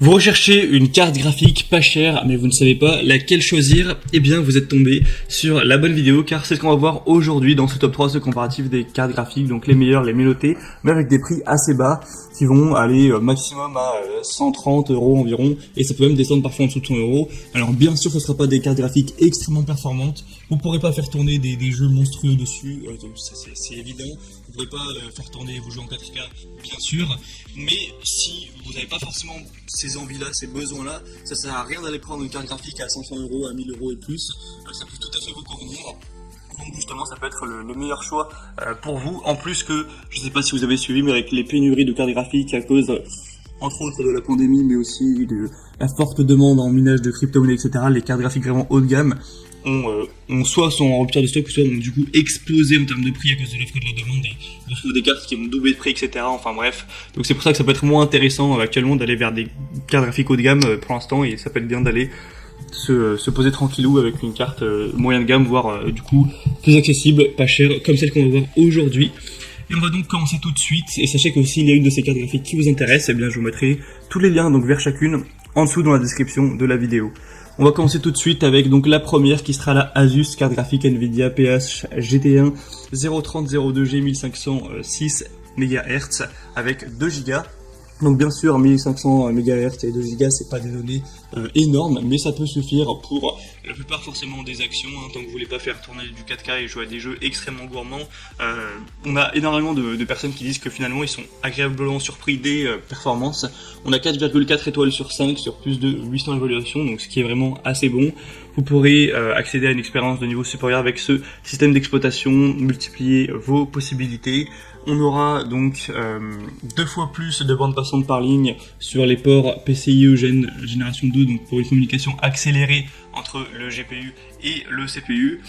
Vous recherchez une carte graphique pas chère, mais vous ne savez pas laquelle choisir, eh bien vous êtes tombé sur la bonne vidéo, car c'est ce qu'on va voir aujourd'hui dans ce top 3, ce comparatif des cartes graphiques, donc les meilleures, les mieux notées, mais avec des prix assez bas, qui vont aller maximum à 130 € environ, et ça peut même descendre parfois en dessous de 100 €. Alors bien sûr, ce ne sera pas des cartes graphiques extrêmement performantes, vous ne pourrez pas faire tourner des jeux monstrueux dessus, donc ça c'est évident. Vous ne pourrez pas faire tourner vos jeux en 4K, bien sûr, mais si vous n'avez pas forcément ces envies-là, ces besoins-là, ça sert à rien d'aller prendre une carte graphique à 500 €, à 1000 € et plus, ça peut tout à fait vous convenir. Donc justement, ça peut être le meilleur choix pour vous, en plus que, je ne sais pas si vous avez suivi, mais avec les pénuries de cartes graphiques à cause, entre autres, de la pandémie, mais aussi de la forte demande en minage de crypto-monnaies, etc., les cartes graphiques vraiment haut de gamme soit sont en rupture de stock, soit ont du coup explosé en termes de prix à cause de l'offre et de la demande. On trouve des cartes qui ont doublé de prix, etc. Enfin bref, donc c'est pour ça que ça peut être moins intéressant actuellement d'aller vers des cartes graphiques haut de gamme pour l'instant, et ça peut être bien d'aller se poser tranquillou avec une carte moyen de gamme, voire du coup plus accessible, pas chère, comme celle qu'on va voir aujourd'hui. Et on va donc commencer tout de suite, et sachez que s'il y a une de ces cartes graphiques qui vous intéresse, eh bien je vous mettrai tous les liens donc vers chacune en dessous dans la description de la vidéo. On va commencer tout de suite avec donc la première qui sera la Asus carte graphique Nvidia PH GT1 03002G 1506 MHz avec 2 Go. Donc bien sûr 1500 MHz et 2 Go c'est pas des données énormes, mais ça peut suffire pour la plupart forcément des actions, tant que vous voulez pas faire tourner du 4K et jouer à des jeux extrêmement gourmands. On a énormément de personnes qui disent que finalement ils sont agréablement surpris des performances. On a 4,4 étoiles sur 5 sur plus de 800 évaluations, donc ce qui est vraiment assez bon. Vous pourrez accéder à une expérience de niveau supérieur avec ce système d'exploitation, multiplier vos possibilités. On aura donc 2 fois plus de bandes passantes par ligne sur les ports PCIe génération 2, donc pour une communication accélérée entre le GPU et le CPU.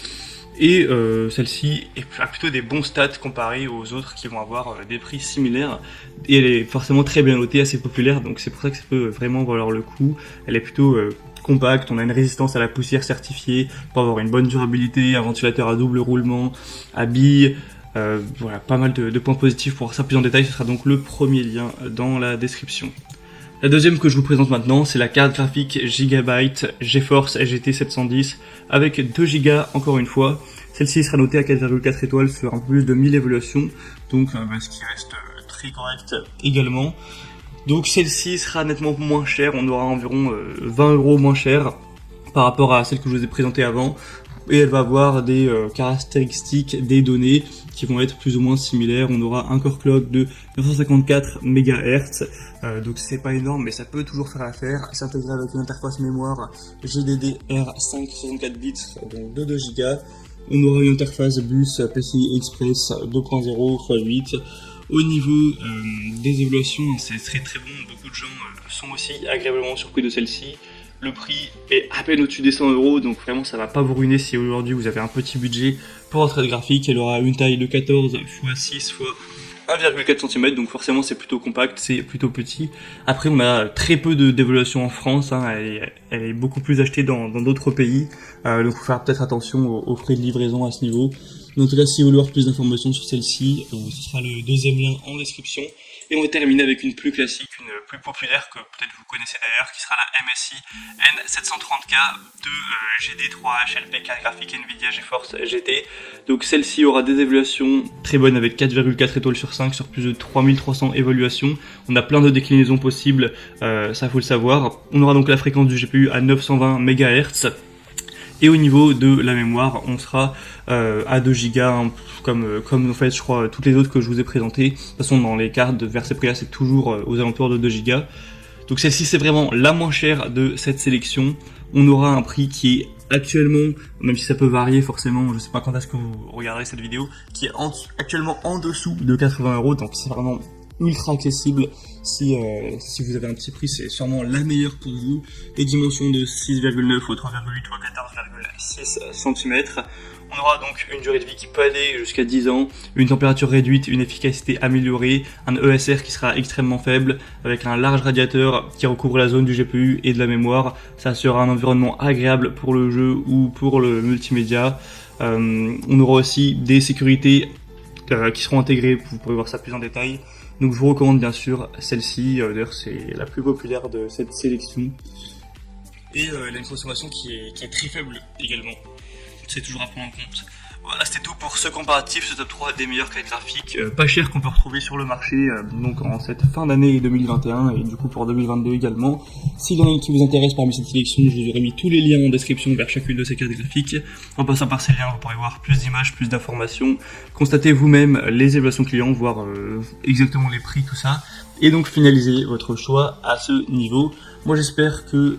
Et celle-ci a plutôt des bons stats comparés aux autres qui vont avoir des prix similaires. Et elle est forcément très bien notée, assez populaire, donc c'est pour ça que ça peut vraiment valoir le coup. Elle est plutôt compacte, on a une résistance à la poussière certifiée pour avoir une bonne durabilité, un ventilateur à double roulement, à billes. Voilà, pas mal de points positifs. Pour ça plus en détail, ce sera donc le premier lien dans la description. La deuxième que je vous présente maintenant, c'est la carte graphique Gigabyte GeForce GT 710 avec 2 Go encore une fois. Celle-ci sera notée à 4,4 étoiles sur un peu plus de 1000 évaluations, donc ce qui reste très correct également. Donc celle-ci sera nettement moins chère, on aura environ 20 € moins cher par rapport à celle que je vous ai présentée avant. Et elle va avoir des caractéristiques des données qui vont être plus ou moins similaires. On aura un core clock de 954 MHz, donc c'est pas énorme, mais ça peut toujours faire l'affaire. C'est intégré avec une interface mémoire GDDR5 64 bits, donc de 2 Go. On aura une interface bus PCI Express 2.0 x 8. Au niveau des évaluations, c'est très très bon. Beaucoup de gens sont aussi agréablement surpris de celle-ci. Le prix est à peine au-dessus des 100 €, donc vraiment ça va pas vous ruiner si aujourd'hui vous avez un petit budget pour votre carte graphique. Elle aura une taille de 14 x 6 x 1,4 cm, donc forcément c'est plutôt compact, c'est plutôt petit. Après on a très peu d'évaluation en France, elle est beaucoup plus achetée dans d'autres pays, donc faut faire peut-être attention aux frais de livraison à ce niveau. Mais en tout cas, si vous voulez avoir plus d'informations sur celle-ci, ce sera le deuxième lien en description. Et on va terminer avec une plus classique, une plus populaire que peut-être vous connaissez d'ailleurs, qui sera la MSI N730K de GD3 HLP carte graphique Nvidia GeForce GT. Donc celle-ci aura des évaluations très bonnes avec 4,4 étoiles sur 5 sur plus de 3300 évaluations. On a plein de déclinaisons possibles, ça faut le savoir. On aura donc la fréquence du GPU à 920 MHz. Et au niveau de la mémoire, on sera à 2 Go, comme en fait je crois toutes les autres que je vous ai présentées. De toute façon dans les cartes vers ces prix là c'est toujours aux alentours de 2 Go. Donc celle-ci c'est vraiment la moins chère de cette sélection. On aura un prix qui est actuellement, même si ça peut varier forcément, je sais pas quand est-ce que vous regarderez cette vidéo, qui est actuellement en dessous de 80 €, donc c'est vraiment ultra accessible. Si vous avez un petit prix, c'est sûrement la meilleure pour vous. Les dimensions de 6,9 au 3,8 ou 14,6 cm. On aura donc une durée de vie qui peut aller jusqu'à 10 ans, une température réduite, une efficacité améliorée, un ESR qui sera extrêmement faible, avec un large radiateur qui recouvre la zone du GPU et de la mémoire. Ça sera un environnement agréable pour le jeu ou pour le multimédia. On aura aussi des sécurités qui seront intégrées, vous pourrez voir ça plus en détail. Donc je vous recommande bien sûr celle-ci, d'ailleurs c'est la plus populaire de cette sélection. Et elle a une consommation qui est très faible également, c'est toujours à prendre en compte. Voilà, c'était tout pour ce comparatif, ce top 3 des meilleures cartes graphiques pas chères qu'on peut retrouver sur le marché donc en cette fin d'année 2021 et du coup pour 2022 également. S'il y en a une qui vous intéresse parmi cette sélection, je vous aurai mis tous les liens en description vers chacune de ces cartes graphiques. En passant par ces liens, vous pourrez voir plus d'images, plus d'informations, constater vous-même les évaluations clients, voir exactement les prix, tout ça, et donc finaliser votre choix à ce niveau. Moi j'espère que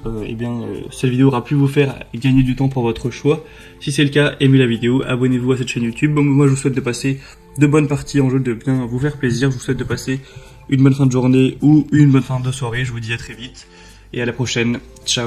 cette vidéo aura pu vous faire gagner du temps pour votre choix. Si c'est le cas, aimez la vidéo, abonnez-vous à cette chaîne YouTube. Bon, moi je vous souhaite de passer de bonnes parties en jeu, de bien vous faire plaisir. Je vous souhaite de passer une bonne fin de journée ou une bonne fin de soirée. Je vous dis à très vite et à la prochaine. Ciao.